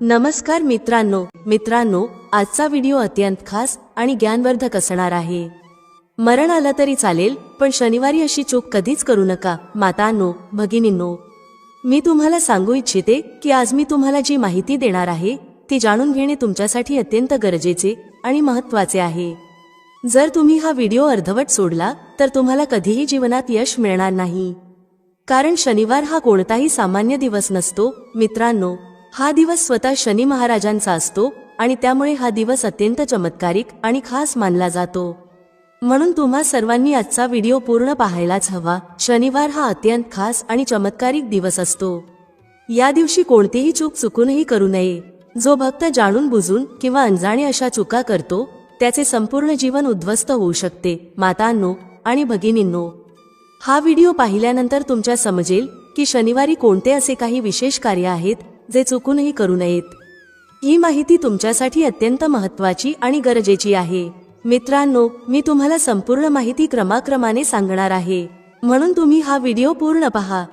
नमस्कार मित्रांनो, आजचा व्हिडिओ अत्यंत खास आणि ज्ञानवर्धक असणार आहे। मरण आलं तरी चालेल, पण शनिवारी अशी चूक कधीच करू नका। मातांनो, भगिनींनो, मी तुम्हाला सांगू इच्छिते की आज मी तुम्हाला जी माहिती देणार आहे ती जाणून घेणे तुमच्यासाठी अत्यंत गरजेचे आणि महत्त्वाचे आहे। जर तुम्ही हा व्हिडिओ अर्धवट सोडला तर तुम्हाला कधीही जीवनात यश मिळणार नाही, कारण शनिवार हा कोणताही सामान्य दिवस नसतो। मित्रांनो, हा दिवस स्वतः शनी महाराजांचा असतो आणि त्यामुळे हा दिवस अत्यंत चमत्कारिक आणि खास मानला जातो। म्हणून तुम्हा सर्वांनी आजचा व्हिडिओ पूर्ण पाहायलाच हवा। शनिवार हा अत्यंत खास आणि चमत्कारिक दिवस असतो। या दिवशी कोणतीही चूक चुकूनही करू नये। जो भक्त जाणून बुजून किंवा अनजाणे अशा चुका करतो त्याचे संपूर्ण जीवन उद्ध्वस्त होऊ शकते। मातांनो आणि भगिनींनो, हा व्हिडिओ पाहिल्यानंतर तुमच्या समजेल की शनिवारी कोणते असे काही विशेष कार्य आहेत जे चुकूनही करू नयेत। ही माहिती तुमच्यासाठी अत्यंत महत्त्वाची आणि गरजेची आहे। मित्रांनो, मी तुम्हाला संपूर्ण माहिती क्रमाक्रमाने सांगणार आहे, म्हणून तुम्ही हा व्हिडिओ पूर्ण पहा।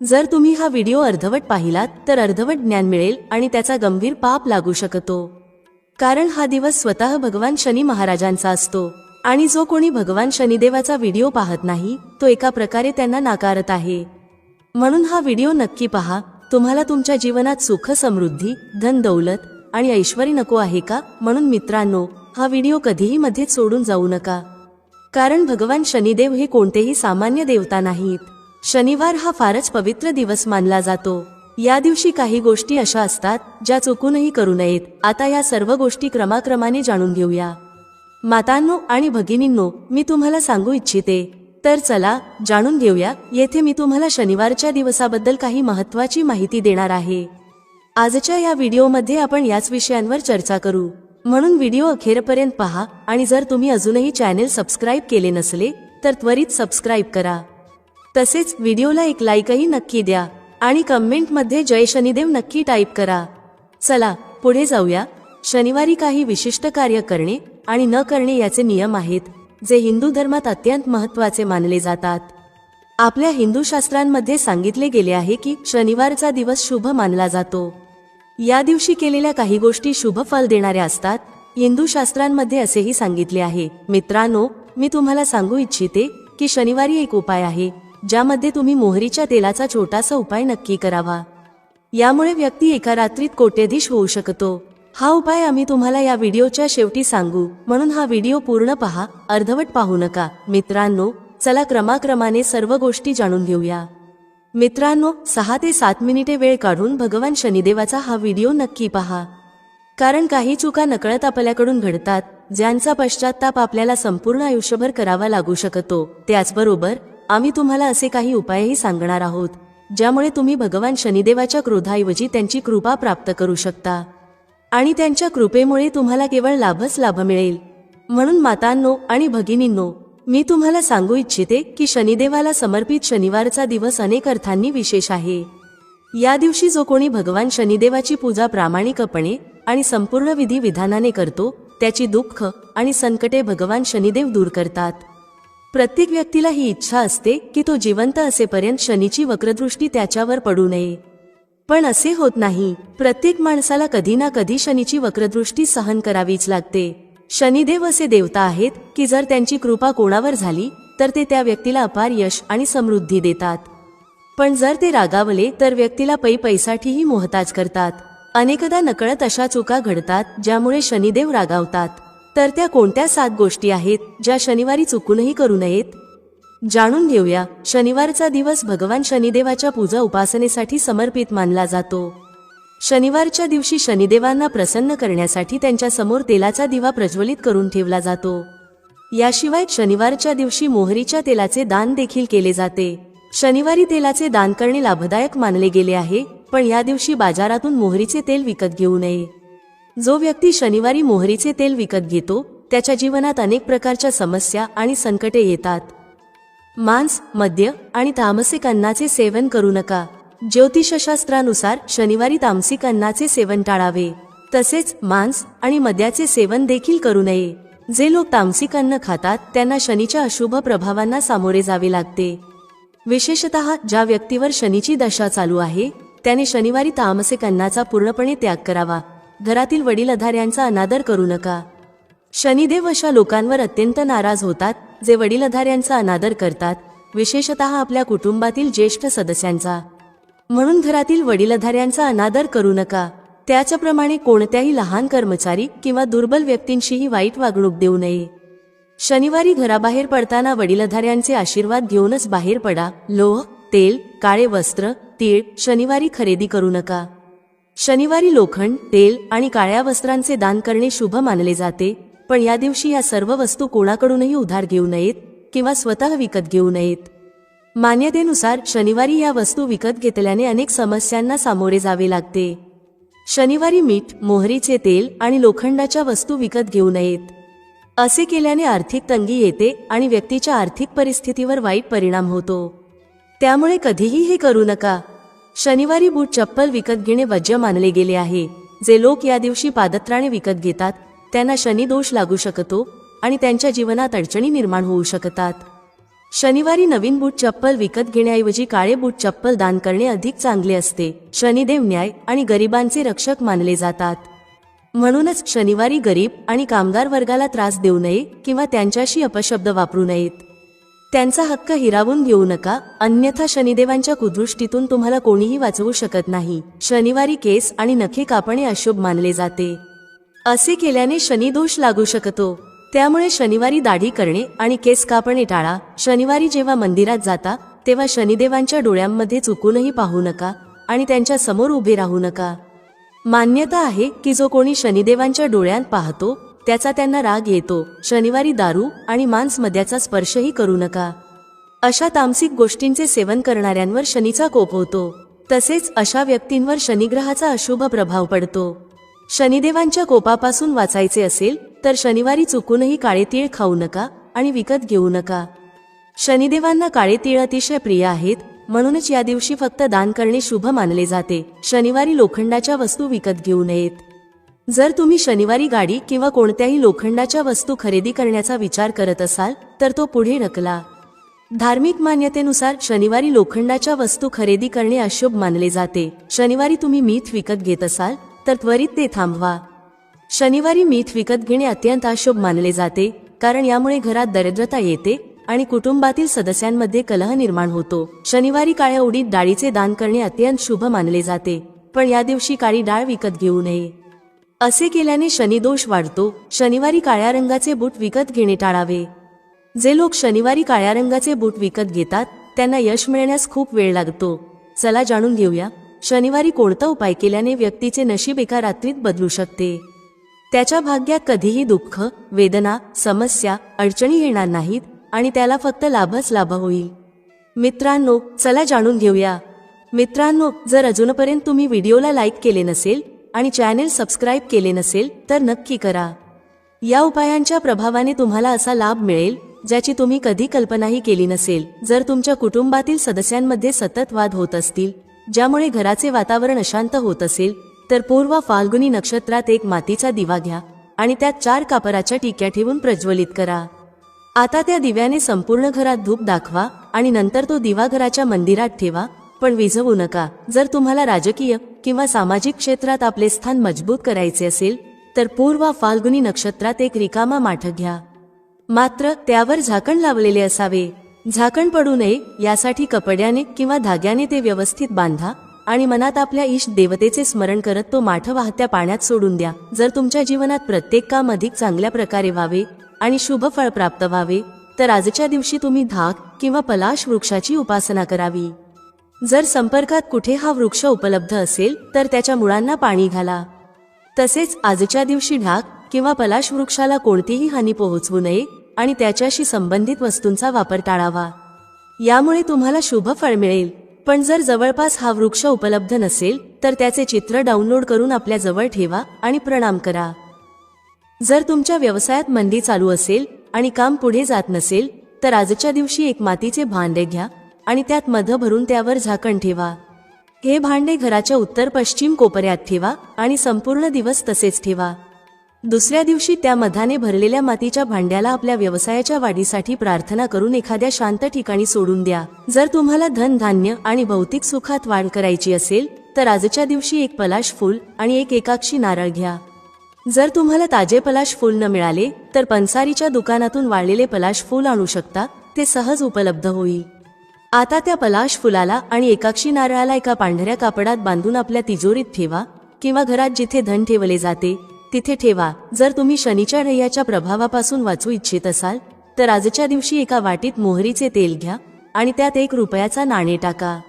जर तुम्ही हा व्हिडिओ अर्धवट पाहिलात तर अर्धवट ज्ञान मिळेल आणि त्याचा गंभीर पाप लागू शकतो, कारण हा दिवस स्वतः भगवान शनी महाराजांचा असतो आणि जो कोणी भगवान शनिदेवाचा व्हिडिओ पाहत नाही तो एका प्रकारे त्यांना नाकारत आहे। म्हणून हा व्हिडिओ नक्की पहा। तुम्हाला तुमच्या जीवनात सुख, समृद्धी, धन, दौलत आणि ऐश्वर्य नको आहे का? म्हणून मित्रांनो, हा व्हिडिओ कधीही मध्येच सोडून जाऊ नका, कारण भगवान शनिदेव हे कोणतेही सामान्य देवता नाहीत। शनिवार हा फारच पवित्र दिवस मानला जातो। या दिवशी काही गोष्टी अशा असतात ज्या चुकूनही करू नयेत। आता या सर्व गोष्टी क्रमाक्रमाने जाणून घेऊया। मातांनो आणि भगिनींनो, मी तुम्हाला सांगू इच्छिते, तर चला जाणून घेऊया। येथे मी तुम्हाला शनिवारच्या दिवसाबद्दल काही महत्त्वाची माहिती देणार आहे। आजच्या या व्हिडिओमध्ये आपण याच विषयांवर चर्चा करू, म्हणून व्हिडिओ अखेरपर्यंत पहा। आणि जर तुम्ही अजूनही चॅनेल सबस्क्राईब केले नसले तर त्वरित सबस्क्राईब करा। तसेच व्हिडिओला एक लाईकही नक्की द्या आणि कमेंटमध्ये जय शनिदेव नक्की टाईप करा। चला पुढे जाऊया। शनिवारी काही विशिष्ट कार्य करणे आणि न करणे याचे नियम आहेत, जे हिंदू धर्मात अत्यंत महत्त्वाचे मानले जातात। आपल्या हिंदू शास्त्रांमध्ये सांगितले गेले आहे की शनिवारचा दिवस शुभ मानला जातो। या दिवशी केलेल्या काही गोष्टी शुभ फल देणाऱ्या असतात। हिंदू शास्त्रांमध्ये असेही सांगितले आहे। मित्रांनो, मी तुम्हाला सांगू इच्छिते की शनिवारी एक उपाय आहे ज्यामध्ये तुम्ही मोहरीच्या तेलाचा छोटासा उपाय नक्की करावा। यामुळे व्यक्ती एका रात्रीत कोट्याधीश होऊ शकतो। हा उपाय आम्ही तुम्हाला या व्हिडिओच्या शेवटी सांगू, म्हणून हा व्हिडिओ पूर्ण पहा, अर्धवट पाहू नका। मित्रांनो, चला क्रमाक्रमाने सर्व गोष्टी जाणून घेऊया। मित्रांनो, 6 ते 7 मिनिटे वेळ काढून भगवान शनिदेवाचा हा व्हिडिओ नक्की पहा, कारण काही चुका नकळत आपल्याकडून घडतात ज्यांचा पश्चात्ताप आपल्याला संपूर्ण आयुष्यभर करावा लागू शकतो। त्याचबरोबर आम्ही तुम्हाला असे काही उपायही सांगणार आहोत ज्यामुळे तुम्ही भगवान शनिदेवाच्या क्रोधाऐवजी त्यांची कृपा प्राप्त करू शकता आणि त्यांच्या कृपेमुळे तुम्हाला केवळ लाभच लाभ मिळेल। म्हणून मातांनो आणि भगिनींनो, मी तुम्हाला सांगू इच्छिते की शनिदेवाला समर्पित शनिवारचा दिवस अनेक अर्थांनी विशेष आहे। या दिवशी जो कोणी भगवान शनिदेवाची पूजा प्रामाणिकपणे आणि संपूर्ण विधी विधानाने करतो त्याची दुःख आणि संकटे भगवान शनिदेव दूर करतात। प्रत्येक व्यक्तीला ही इच्छा असते की तो जिवंत असेपर्यंत शनीची वक्रदृष्टी त्याच्यावर पडू नये, पण असे होत नाही। प्रत्येक माणसाला कधी ना कधी शनीची वक्रदृष्टी सहन करावीच लागते। शनिदेव असे देवता आहेत की जर त्यांची कृपा कोणावर झाली तर ते त्या व्यक्तीला अपार यश आणि समृद्धी देतात, पण जर ते रागावले तर व्यक्तीला पैसाठीही मोहताज करतात। अनेकदा नकळत अशा चुका घडतात ज्यामुळे शनिदेव रागावतात। तर त्या कोणत्या 7 गोष्टी आहेत ज्या शनिवारी चुकूनही करू नयेत? जाणून घेऊया। शनिवारचा दिवस भगवान शनिदेवाच्या पूजा उपासनेसाठी समर्पित मानला जातो। शनिवारच्या दिवशी शनिदेवांना प्रसन्न करण्यासाठी त्यांच्या समोर तेलाचा दिवा प्रज्वलित करून ठेवला जातो। याशिवाय शनिवारच्या दिवशी मोहरीच्या तेलाचे दान देखील केले जाते। शनिवारी तेलाचे दान करणे लाभदायक मानले गेले आहे, पण या दिवशी बाजारातून मोहरीचे तेल विकत घेऊ नये। जो व्यक्ती शनिवारी मोहरीचे तेल विकत घेतो त्याच्या जीवनात अनेक प्रकारच्या समस्या आणि संकटे येतात। मांस, मद्य आणि तामसिक अन्नाचे सेवन करू नका। ज्योतिषशास्त्रानुसार शनिवारी तामसिक अन्नाचे सेवन टाळावे, तसेच मांस आणि मद्याचे सेवन देखील करू नये। जे लोक तामसिक अन्न खातात त्यांना शनीच्या अशुभ प्रभावांना सामोरे जावे लागते। विशेषतः ज्या व्यक्तीवर शनीची दशा चालू आहे त्याने शनिवारी तामसिक अन्नाचा पूर्णपणे त्याग करावा. घरातील वडीलधाऱ्यांचा अनादर करू नका. शनिदेव अशा लोकांवर अत्यंत नाराज होतात जे वडीलधाऱ्यांचा अनादर करतात, विशेषतः आपल्या कुटुंबातील ज्येष्ठ सदस्यांचा. म्हणून घरातील वडीलधाऱ्यांचा अनादर करू नका. त्याचप्रमाणे कोणत्याही लहान कर्मचारी किंवा दुर्बल व्यक्तींशीही वाईट वागणूक देऊ नये. शनिवारी घराबाहेर पडताना वडीलधाऱ्यांचे आशीर्वाद घेऊनच बाहेर पडा. लोह, तेल, काळे वस्त्र, तीळ शनिवारी खरेदी करू नका. शनिवारी लोखंड, तेल आणि काळ्या वस्त्रांचे दान करणे शुभ मानले जाते, पण या दिवशी या सर्व वस्तू कोणाकडूनही उधार घेऊ नयेत किंवा स्वतः विकत घेऊ नयेत. मान्यतेनुसार शनिवारी या वस्तू विकत घेतल्याने अनेक समस्यांना सामोरे जावे लागते. शनिवारी मीठ, मोहरीचे तेल आणि लोखंडाच्या वस्तू विकत घेऊ नयेत. असे केल्याने आर्थिक तंगी येते आणि व्यक्तीच्या आर्थिक परिस्थितीवर वाईट परिणाम होतो. त्यामुळे कधीही हे करू नका. शनिवारी बूट चप्पल विकत घेणे वज्य मानले गेले आहे. जे लोक या दिवशी पादत्राणे विकत घेतात त्यांना शनी दोष लागू शकतो आणि त्यांच्या जीवनात अडचणी निर्माण होऊ शकतात. शनिवारी नवीन बूट चप्पल विकत घेण्याऐवजी काळे बूट चप्पल दान करणे अधिक चांगले असते. शनिदेव न्याय आणि गरिबांचे रक्षक मानले जातात. म्हणूनच शनिवारी गरीब आणि कामगार वर्गाला त्रास देऊ नये किंवा त्यांच्याशी अपशब्द वापरू नयेत. त्यांचा हक्क हिरावून घेऊ नका, अन्यथा शनिदेवांच्या कुदृष्टीतून तुम्हाला कोणीही वाचवू शकत नाही. शनिवारी केस आणि नखे कापणे अशुभ मानले जाते. असे केल्याने शनिदोष लागू शकतो. त्यामुळे शनिवारी दाढी करणे आणि केस कापणे टाळा. शनिवारी जेव्हा मंदिरात जाता तेव्हा शनिदेवांच्या डोळ्यांमध्ये चुकूनही पाहू नका आणि त्यांच्या समोर उभे राहू नका. मान्यता आहे की जो कोणी शनिदेवांच्या डोळ्यांत पाहतो त्याचा त्यांना राग येतो. शनिवारी दारू आणि मांस मद्याचा स्पर्शही करू नका. अशा तामसिक गोष्टींचे सेवन करणाऱ्यांवर शनीचा कोप होतो. तसेच अशा व्यक्तींवर शनिग्रहाचा अशुभ प्रभाव पडतो. शनिदेवांच्या कोपापासून वाचायचे असेल तर शनिवारी चुकूनही काळे तीळ खाऊ नका आणि विकत घेऊ नका. शनिदेवांना काळे तीळ अतिशय प्रिय आहेत, म्हणूनच या दिवशी फक्त दान करणे शुभ मानले जाते. शनिवारी लोखंडाच्या वस्तू विकत घेऊ नयेत. जर तुम्ही शनिवारी गाडी किंवा कोणत्याही लोखंडाच्या वस्तू खरेदी करण्याचा विचार करत असाल तर तो पुढे ढकला. धार्मिक मान्यतेनुसार शनिवारी लोखंडाच्या वस्तू खरेदी करणे अशुभ मानले जाते. शनिवारी तुम्ही मीठ विकत घेत असाल तर त्वरित ते थांबवा. शनिवारी मीठ विकत घेणे अत्यंत अशुभ मानले जाते, कारण यामुळे घरात दरिद्रता येते आणि कुटुंबातील सदस्यांमध्ये कलह निर्माण होतो. शनिवारी काळ्या उडीद डाळीचे दान करणे अत्यंत शुभ मानले जाते, पण या दिवशी काळी डाळ विकत घेऊ नये. असे केल्याने शनिदोष वाढतो. शनिवारी काळ्या रंगाचे बूट विकत घेणे टाळावे. जे लोक शनिवारी काळ्या रंगाचे बूट विकत घेतात त्यांना यश मिळण्यास खूप वेळ लागतो. चला जाणून घेऊया शनिवारी कोणता उपाय केल्याने व्यक्तीचे नशीब एका रात्रीत बदलू शकते. त्याच्या भाग्यात कधीही दुःख, वेदना, समस्या, अडचणी येणार नाहीत आणि त्याला फक्त लाभच लाभ होईल. मित्रांनो, चला जाणून घेऊया. मित्रांनो, जर अजूनपर्यंत तुम्ही व्हिडिओला लाईक केले नसेल आणि चॅनेल सबस्क्राईब केले नसेल तर नक्की करा. या उपायांच्या प्रभावाने तुम्हाला असा लाभ मिळेल ज्याची तुम्ही कधी कल्पनाही केली नसेल. जर तुमच्या कुटुंबातील सदस्यांमध्ये सतत वाद होत असतील, ज्यामुळे घराचे वातावरण अशांत होत असेल, तर पूर्व फाल्गुनी नक्षत्रात एक मातीचा दिवा घ्या आणि त्यात 4 कापराच्या टिक्या ठेवून प्रज्वलित करा. आता त्या दिव्याने संपूर्ण घरात धूप दाखवा आणि नंतर तो दिवा घराच्या मंदिरात ठेवा, पण विझवू नका. जर तुम्हाला राजकीय किंवा सामाजिक क्षेत्रात आपले स्थान मजबूत करायचे असेल तर पूर्व फाल्गुनी नक्षत्रात एक रिकामा माठ घ्या, मात्र त्यावर झाकण लावलेले असावे. झाकण पडू नये यासाठी कपड्याने किंवा धाग्याने ते व्यवस्थित बांधा आणि मनात आपल्या इष्ट देवतेचे स्मरण करत तो माठ वाहत्या पाण्यात सोडून द्या. जर तुमच्या जीवनात प्रत्येक काम अधिक चांगल्या प्रकारे व्हावे आणि शुभ फळ प्राप्त व्हावे तर आजच्या दिवशी तुम्ही धाक किंवा पलाश वृक्षाची उपासना करावी. जर संपर्कात कुठे हा वृक्ष उपलब्ध असेल तर त्याच्या मुळांना पाणी घाला. तसेच आजच्या दिवशी ढाक किंवा पलाश वृक्षाला कोणतीही हानी पोहोचवू नये आणि त्याच्याशी संबंधित वस्तूंचा वापर टाळावा. यामुळे तुम्हाला शुभ फळ मिळेल. पण जर जवळपास हा वृक्ष उपलब्ध नसेल तर त्याचे चित्र डाउनलोड करून आपल्या जवळ ठेवा आणि प्रणाम करा. जर तुमच्या व्यवसायात मंदी चालू असेल आणि काम पुढे जात नसेल तर आजच्या दिवशी एक मातीचे भांडे घ्या आणि त्यात मध भरून त्यावर झाकण ठेवा. हे भांडे घराच्या उत्तर पश्चिम कोपऱ्यात ठेवा आणि संपूर्ण दिवस तसेच ठेवा. दुसऱ्या दिवशी त्या मधाने भरलेल्या मातीच्या भांड्याला आपल्या व्यवसायाच्या वाढीसाठी प्रार्थना करून एखाद्या शांत ठिकाणी सोडून द्या. जर तुम्हाला धन, धान्य आणि भौतिक सुखात वाढ करायची असेल तर आजच्या दिवशी एक पलाश फूल आणि एक एकाक्षी नारळ घ्या. जर तुम्हाला ताजे पलाश फूल न मिळाले तर पंसारीच्या दुकानातून वाळलेले पलाश फूल आणू शकता, ते सहज उपलब्ध होईल. आता त्या पलाश फुलाला आणि एकाक्षी नारळाला एका पांढऱ्या कापडात बांधून आपल्या तिजोरीत ठेवा किंवा घरात जिथे धन ठेवले जाते तिथे ठेवा. जर तुम्ही शनीच्या ढय्याच्या प्रभावापासून वाचू इच्छित असाल तर आजच्या दिवशी एका वाटीत मोहरीचे तेल घ्या आणि त्यात 1 रुपयाचा नाणे टाका.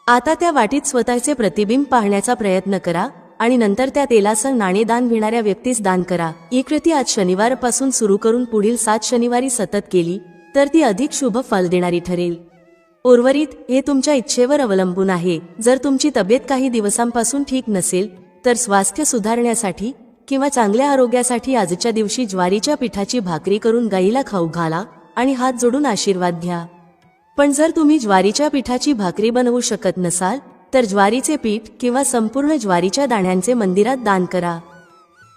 आता त्या वाटीत स्वतःचे प्रतिबिंब पाहण्याचा प्रयत्न करा आणि नंतर त्या तेलासह नाणे दान घेणाऱ्या व्यक्तीस दान करा. ही कृती आज शनिवारपासून सुरू करून पुढील 7 शनिवारी सतत केली तर ती अधिक शुभ फल देणारी ठरेल. उर्वरित हे तुमच्या इच्छेवर अवलंबून आहे. जर तुमची तब्येत काही दिवसांपासून ठीक नसेल तर स्वास्थ्य सुधारण्यासाठी किंवा चांगल्या आरोग्यासाठी आजच्या दिवशी ज्वारीच्या पिठाची भाकरी करून गाईला खाऊ घाला आणि हात जोडून आशीर्वाद घ्या. पण जर तुम्ही ज्वारीच्या पिठाची भाकरी बनवू शकत नसाल तर ज्वारीचे पीठ किंवा संपूर्ण ज्वारीच्या दाण्यांचे मंदिरात दान करा.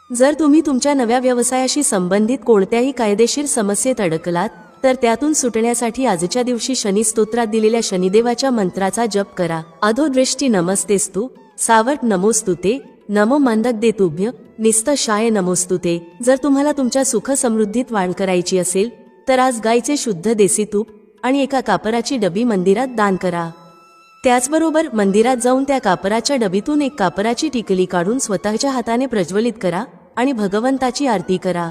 जर तुम्ही तुमच्या नव्या व्यवसायाशी संबंधित कोणत्याही कायदेशीर समस्येत अडकलात तर त्यातून सुटण्यासाठी आजच्या दिवशी शनी स्तोत्रात दिलेल्या शनिदेवाच्या मंत्राचा जप करा. अधोदृष्टी नमस्तेस्तु, सावट नमोस्तुते, नमो मंदगदे तुभ्य, निस्तशाय नमोस्तुते. जर तुम्हाला तुमच्या सुख समृद्धीत वाढ करायची असेल तर आज गायचे शुद्ध देसी तूप आणि एका कापराची डबी मंदिरात दान करा. त्याचबरोबर मंदिरात जाऊन त्या कापराच्या डबीतून एक कापराची टिकली काढून स्वतःच्या हाताने प्रज्वलित करा आणि भगवंताची आरती करा.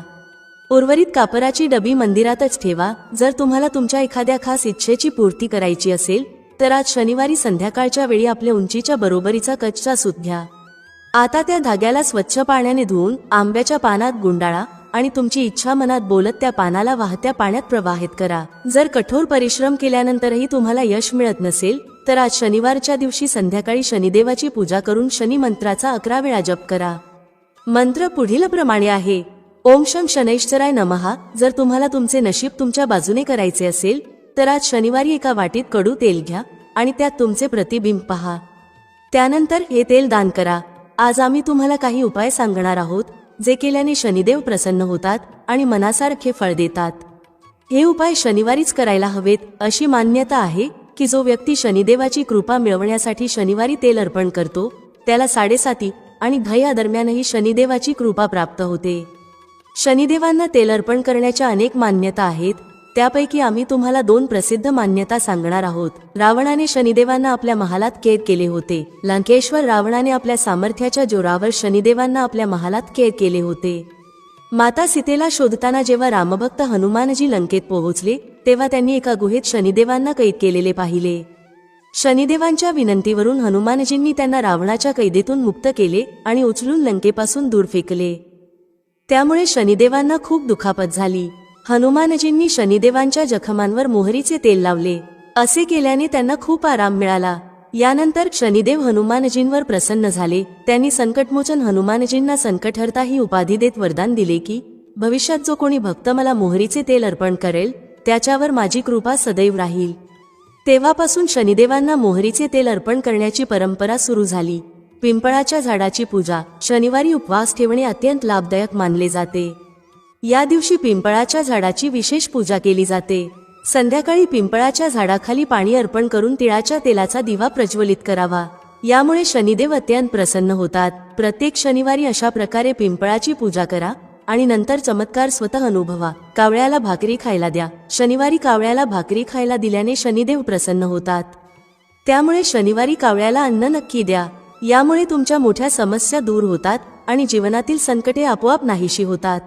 उर्वरित कापराची डबी मंदिरातच ठेवा. जर तुम्हाला तुमच्या एखाद्या खास इच्छेची पूर्ती करायची असेल तर आज शनिवारी संध्याकाळच्या वेळी आपल्या उंचीच्या बरोबरीचा कच्चा सूत घ्या. आता त्या धाग्याला स्वच्छ पाण्याने धुवून आंब्याच्या पानात गुंडाळा आणि तुमची इच्छा मनात बोलत त्या पानाला वाहत्या पाण्यात प्रवाहित करा. जर कठोर परिश्रम केल्यानंतरही तुम्हाला यश मिळत नसेल तर आज शनिवारच्या दिवशी संध्याकाळी शनिदेवाची पूजा करून शनी मंत्राचा 11 वेळा जप करा. मंत्र पुढील प्रमाणे आहे. ओम शं शनैश्चराय नमः. जर तुम्हाला तुमचे नशीब तुमच्या बाजूने करायचे असेल तर आज शनिवारी एका वाटीत कडू तेल घ्या आणि त्यात तुमचे प्रतिबिंब पहा. त्यानंतर हे तेल दान करा. आज आम्ही तुम्हाला काही उपाय सांगणार आहोत जे केल्याने शनिदेव प्रसन्न होतात आणि मनासारखे फळ देतात. हे उपाय शनिवारीच करायला हवेत अशी मान्यता आहे की जो व्यक्ती शनिदेवाची कृपा मिळवण्यासाठी शनिवारी तेल अर्पण करतो त्याला 7:30 आणि 10 दरम्यानही शनिदेवाची कृपा प्राप्त होते. शनिदेवांना तेल अर्पण करण्याच्या अनेक मान्यता आहेत. त्यापैकी आम्ही तुम्हाला 2 प्रसिद्ध मान्यता सांगणार आहोत. रावणाने शनिदेवांना आपल्या महालात कैद केले होते. लंकेश्वर रावणाने आपल्या सामर्थ्याच्या जोरावर शनिदेवांना आपल्या महालात कैद केले होते. माता सीतेला शोधताना जेव्हा रामभक्त हनुमानजी लंकेत पोहोचले तेव्हा त्यांनी एका गुहेत शनिदेवांना कैद केलेले पाहिले. शनिदेवांच्या विनंतीवरून हनुमानजींनी त्यांना रावणाच्या कैदेतून मुक्त केले आणि उचलून लंकेपासून दूर फेकले. त्यामुळे शनिदेवांना खूप दुखापत झाली. हनुमानजींनी शनिदेवांच्या जखमांवर मोहरीचे तेल लावले. असे केल्याने त्यांना खूप आराम मिळाला. यानंतर शनिदेव हनुमानजींवर प्रसन्न झाले. त्यांनी संकटमोचन हनुमानजींना संकटहर्ता ही उपाधी देत वरदान दिले की भविष्यात जो कोणी भक्त मला मोहरीचे तेल अर्पण करेल त्याच्यावर माझी कृपा सदैव राहील. तेव्हापासून शनिदेवांना मोहरीचे तेल अर्पण करण्याची परंपरा सुरू झाली. पिंपळाच्या झाडाची पूजा. शनिवारी उपवास ठेवणे अत्यंत लाभदायक मानले जाते. या दिवशी पिंपळाच्या झाडाची विशेष पूजा केली जाते. संध्याकाळी पिंपळाच्या झाडाखाली पाणी अर्पण करून तिळाच्या तेलाचा दिवा प्रज्वलित करावा. यामुळे शनिदेव अत्यंत प्रसन्न होतात. प्रत्येक शनिवारी अशा प्रकारे पिंपळाची पूजा करा आणि नंतर चमत्कार स्वतः अनुभवा. कावळ्याला भाकरी खायला द्या. शनिवारी कावळ्याला भाकरी खायला दिल्याने शनिदेव प्रसन्न होतात. त्यामुळे शनिवारी कावळ्याला अन्न नक्की द्या. यामुळे तुमच्या मोठ्या समस्या दूर होतात आणि जीवनातील संकटे आपोआप नाहीशी होतात.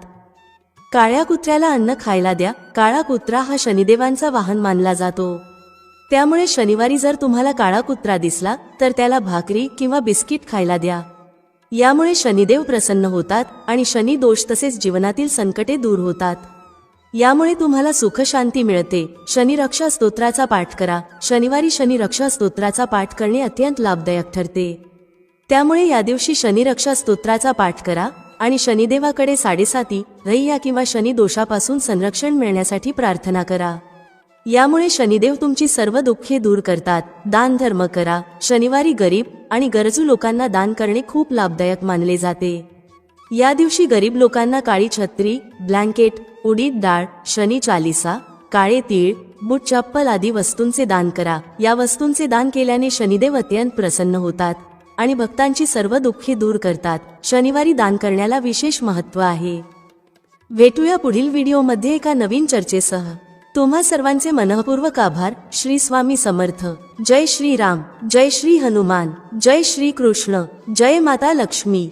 काळ्या कुत्र्याला अन्न खायला द्या. काळा कुत्रा हा शनिदेवांचा वाहन मानला जातो. त्यामुळे शनिवारी जर तुम्हाला काळा कुत्रा दिसला तर त्याला भाकरी किंवा बिस्किट खायला द्या. यामुळे शनिदेव प्रसन्न होतात आणि शनी दोष तसेच जीवनातील संकटे दूर होतात. यामुळे तुम्हाला सुख शांती मिळते. शनी रक्षा स्तोत्राचा पाठ करा. शनिवारी शनी रक्षा स्तोत्राचा पाठ करणे अत्यंत लाभदायक ठरते. त्यामुळे या दिवशी शनी रक्षा स्तोत्राचा पाठ करा आणि शनिदेवाकडे 7:30 रैया किंवा शनी दोषापासून संरक्षण मिळण्यासाठी प्रार्थना करा. यामुळे शनिदेव तुमची सर्व दुःखे दूर करतात. दान धर्म करा. शनिवारी गरीब आणि गरजू लोकांना दान करणे खूप लाभदायक मानले जाते. या दिवशी गरीब लोकांना काळी छत्री, ब्लँकेट, उडीद डाळ, शनी चालिसा, काळे तीळ, बूट चप्पल आदी वस्तूंचे दान करा. या वस्तूंचे दान केल्याने शनिदेव अत्यंत प्रसन्न होतात आणि भक्तांची सर्व दुःखे दूर करतात. शनिवारी दान करण्याला विशेष महत्त्व आहे. भेटूया पुढील व्हिडिओमध्ये एका नवीन चर्चेसह. तुम्हा सर्वांचे मनःपूर्वक आभार. श्री स्वामी समर्थ. जय श्री राम, जय श्री हनुमान, जय श्री कृष्ण, जय माता लक्ष्मी.